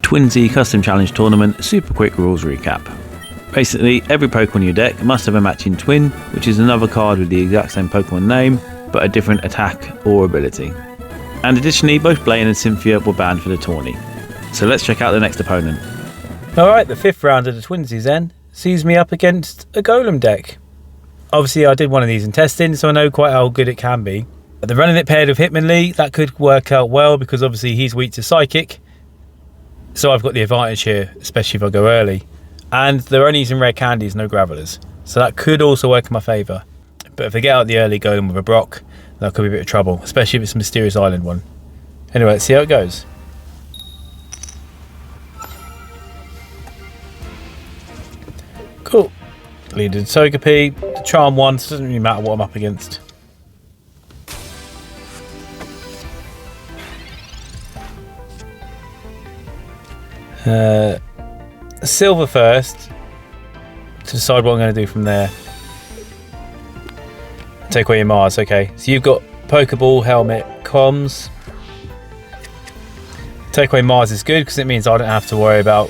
Twinsies custom challenge tournament super quick rules recap. Basically, every Pokemon in your deck must have a matching twin, which is another card with the exact same Pokemon name, but a different attack or ability. And additionally, both Blaine and Cynthia were banned for the tourney. So let's check out the next opponent. Alright, the 5th round of the Twinsies then sees me up against a Golem deck. Obviously I did one of these in testing, so I know quite how good it can be. But they're running it paired with Hitmonlee, that could work out well because obviously he's weak to Psychic. So I've got the advantage here, especially if I go early. And they're only using rare candies, no Gravelers. So that could also work in my favour. But if they get out the early Golem with a Brock, that could be a bit of trouble, especially if it's a Mysterious Island one. Anyway, let's see how it goes. Cool. Leaded Togepi, the Charm one, so it doesn't really matter what I'm up against. Silver first to decide what I'm going to do from there. Take away your Mars, okay. So you've got Pokeball, Helmet, Comms. Take away Mars is good because it means I don't have to worry about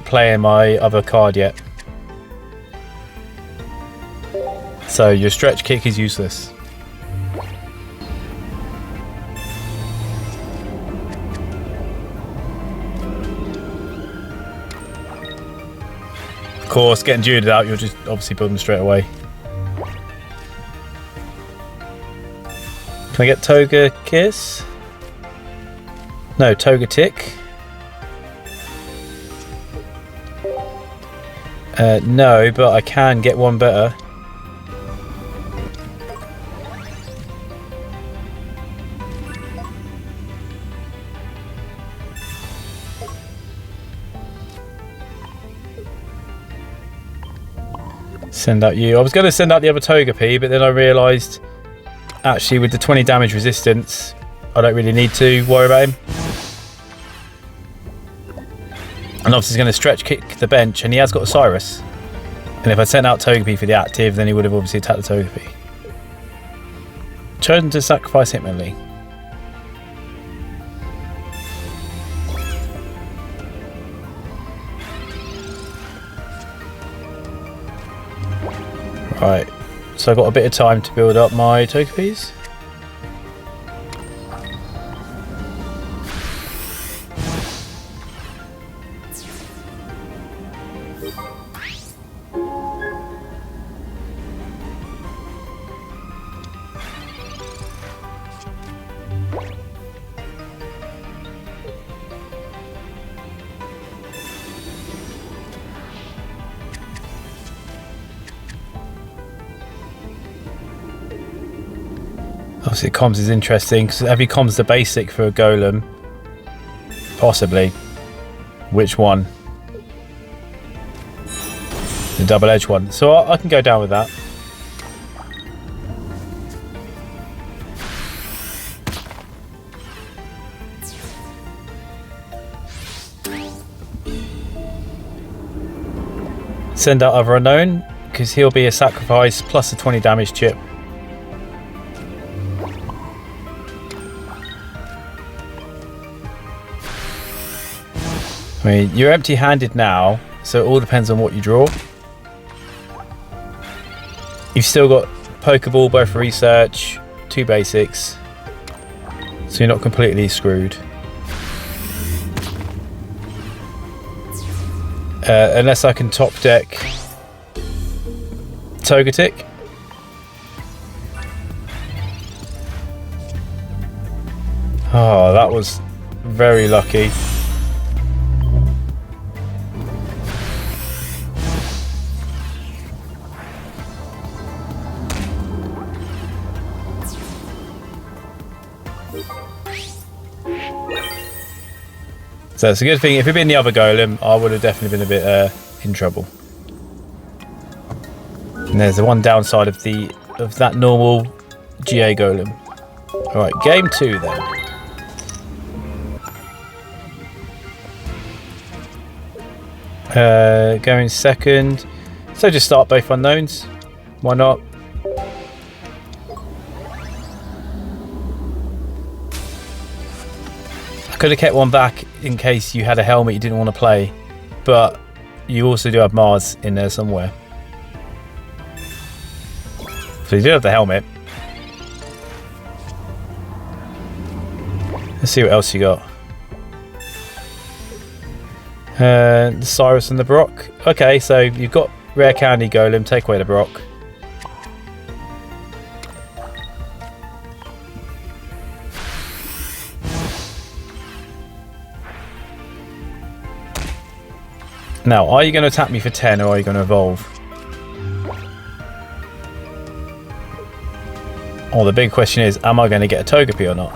playing my other card yet. So your Stretch Kick is useless. Of course, getting Judith out, you'll just obviously build them straight away. Can I get Togekiss? No, Togetic. No, but I can get one better. Send out you. I was going to send out the other Togepi, but then I realised actually with the 20 damage resistance, I don't really need to worry about him. And obviously he's going to Stretch Kick the bench, and he has got Cyrus. And if I sent out Togepi for the active, then he would have obviously attacked the Togepi. Chosen to sacrifice Hitmonlee. Right, so I've got a bit of time to build up my Togepis. Obviously comms is interesting because have you comms the basic for a Golem? Possibly. Which one? The double-edged one. So I can go down with that. Send out other unknown because he'll be a sacrifice plus a 20 damage chip. I mean, you're empty-handed now, so it all depends on what you draw. You've still got Pokeball, both research, 2 basics, so you're not completely screwed. Unless I can top deck Togetic. Oh, that was very lucky. So it's a good thing. If it'd been the other Golem, I would have definitely been a bit in trouble. And there's the one downside of that normal GA Golem. All right, game 2 then. Going second. So just start both unknowns. Why not? could have kept one back in case you had a helmet you didn't want to play, but you also do have Mars in there somewhere. So you do have the helmet. Let's see what else you got. The Cyrus and the Brock. Okay, so you've got rare candy Golem, take away the Brock. Now, are you going to attack me for 10 or are you going to evolve? Oh, the big question is, am I going to get a Togepi or not?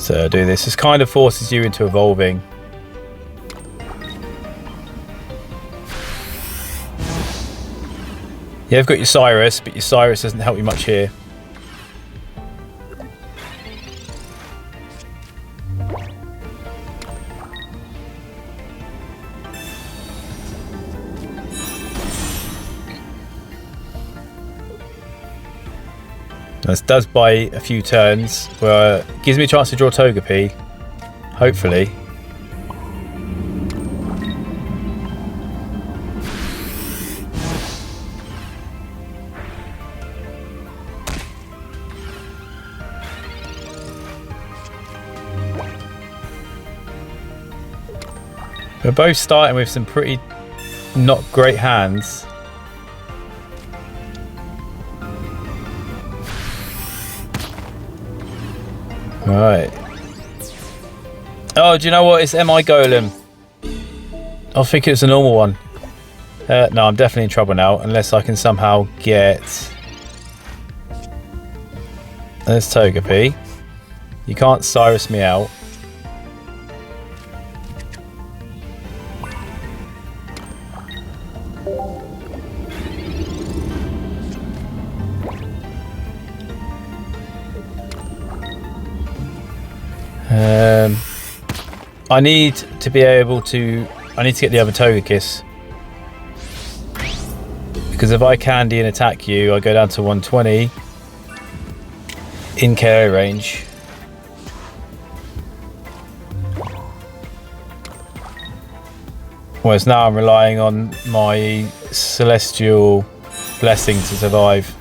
So do this. This kind of forces you into evolving. Yeah, I've got your Cyrus, but your Cyrus doesn't help you much here. This does buy a few turns, where it gives me a chance to draw Togepi, hopefully. We're both starting with some pretty not great hands. Right. Oh, do you know what? It's MI Golem. I think it's a normal one. No, I'm definitely in trouble now, unless I can somehow get... There's Togepi. You can't Cyrus me out. I need to be able to... I need to get the other Togekiss. Because if I candy and attack you, I go down to 120 in KO range. Whereas now I'm relying on my Celestial Blessing to survive.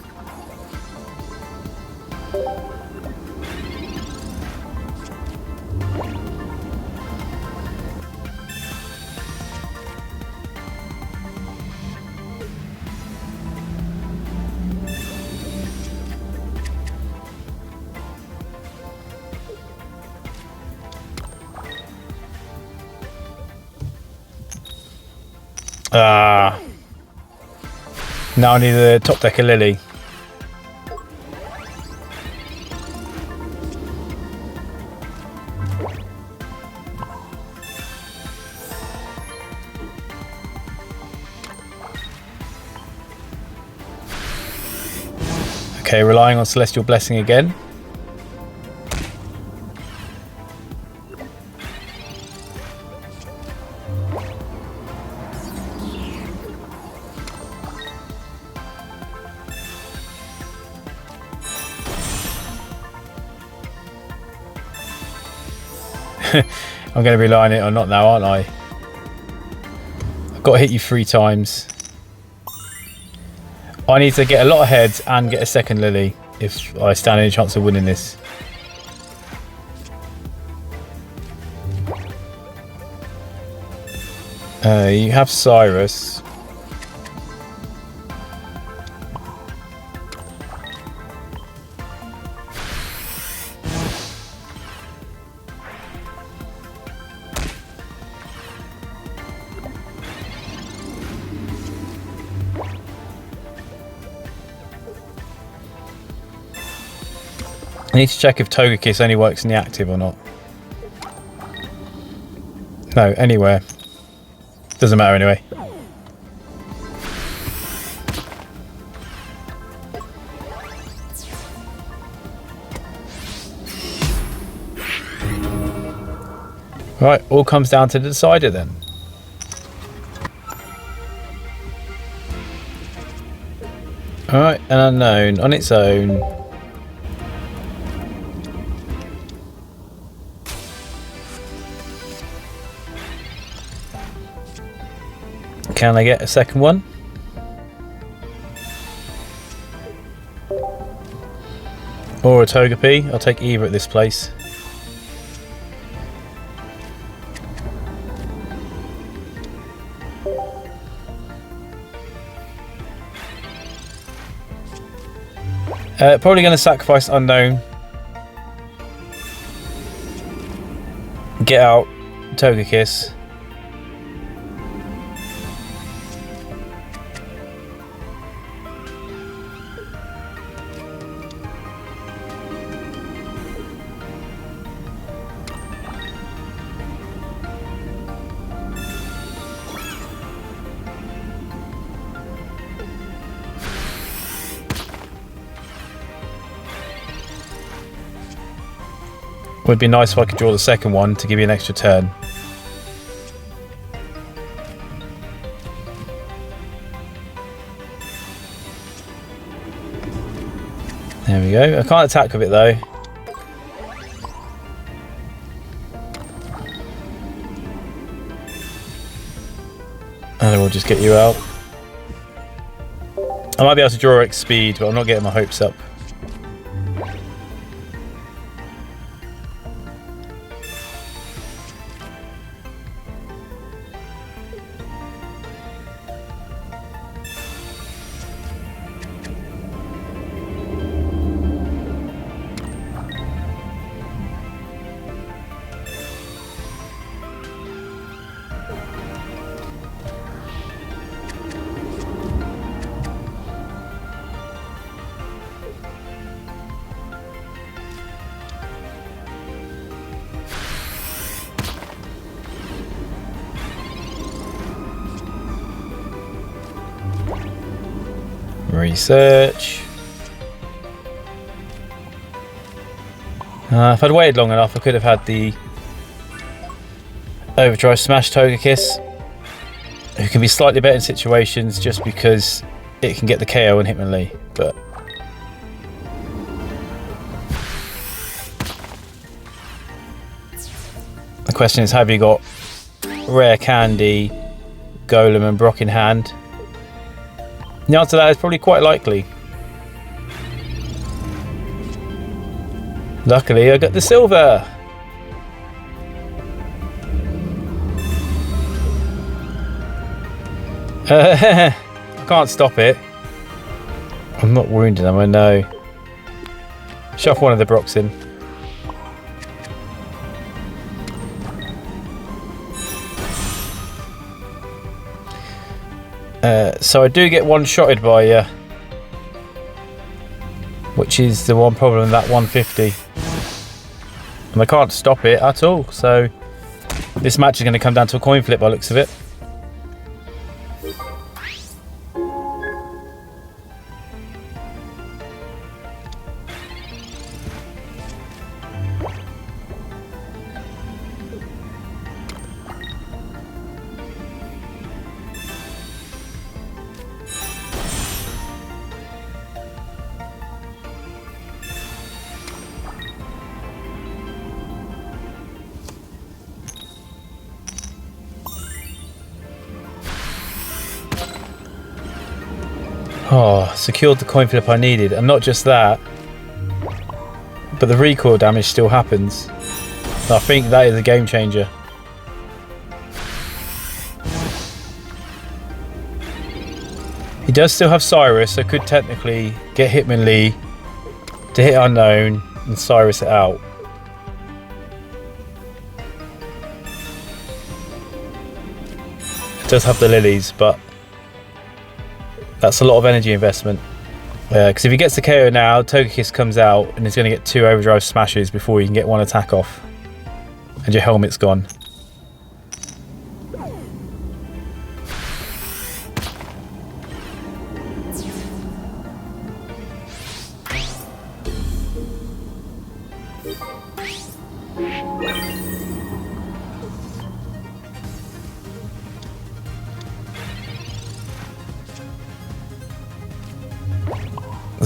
Now I need the top decker Lily. Okay, relying on Celestial Blessing again. I'm going to rely on it or not now, aren't I? I've got to hit you 3 times. I need to get a lot of heads and get a second Lily if I stand any chance of winning this. You have Cyrus. I need to check if Togekiss only works in the active or not. No, anywhere. Doesn't matter anyway. Right, all comes down to the decider then. Alright, an unknown on its own. Can I get a second one? Or a Togepi? I'll take either at this place. Probably going to sacrifice unknown. Get out Togekiss. Would be nice if I could draw the second one to give you an extra turn. There we go. I can't attack with it though. And then we'll just get you out. I might be able to draw X speed, but I'm not getting my hopes up. Research. If I'd waited long enough, I could have had the Overdrive Smash Togekiss, who can be slightly better in situations just because it can get the KO and Hitmonlee. But the question is, have you got Rare Candy, Golem and Brock in hand? The answer to that is probably quite likely. Luckily, I got the silver. I can't stop it. I'm not wounded, am I? No. Shove one of the Brocks in. So I do get one-shotted by you, which is the one problem, that 150. And I can't stop it at all, so this match is going to come down to a coin flip by the looks of it. Oh, secured the coin flip I needed, and not just that, but the recoil damage still happens. I think that is a game changer. He does still have Cyrus, so could technically get Hitmonlee to hit unknown and Cyrus it out. It does have the lilies, but that's a lot of energy investment. Because if he gets the KO now, Togekiss comes out and he's going to get 2 overdrive smashes before you can get 1 attack off. And your helmet's gone.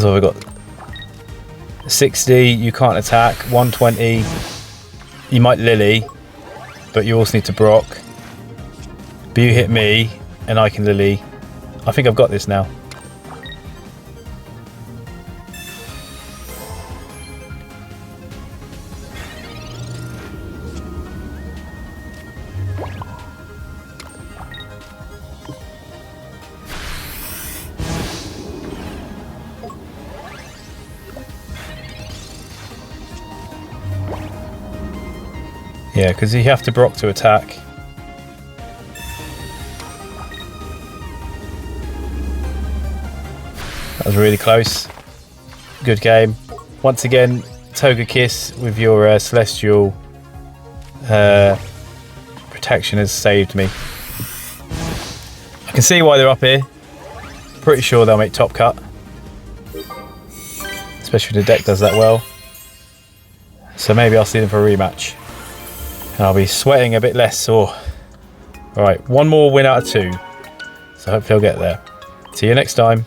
So we've got 60, you can't attack. 120, you might Lily, but you also need to Brock. But you hit me, and I can Lily. I think I've got this now. Yeah, because you have to Brock to attack. That was really close. Good game. Once again, Togekiss with your Celestial protection has saved me. I can see why they're up here. Pretty sure they'll make top cut. Especially if the deck does that well. So maybe I'll see them for a rematch. And I'll be sweating a bit less sore. Alright, one more win out of 2. So hopefully I'll get there. See you next time.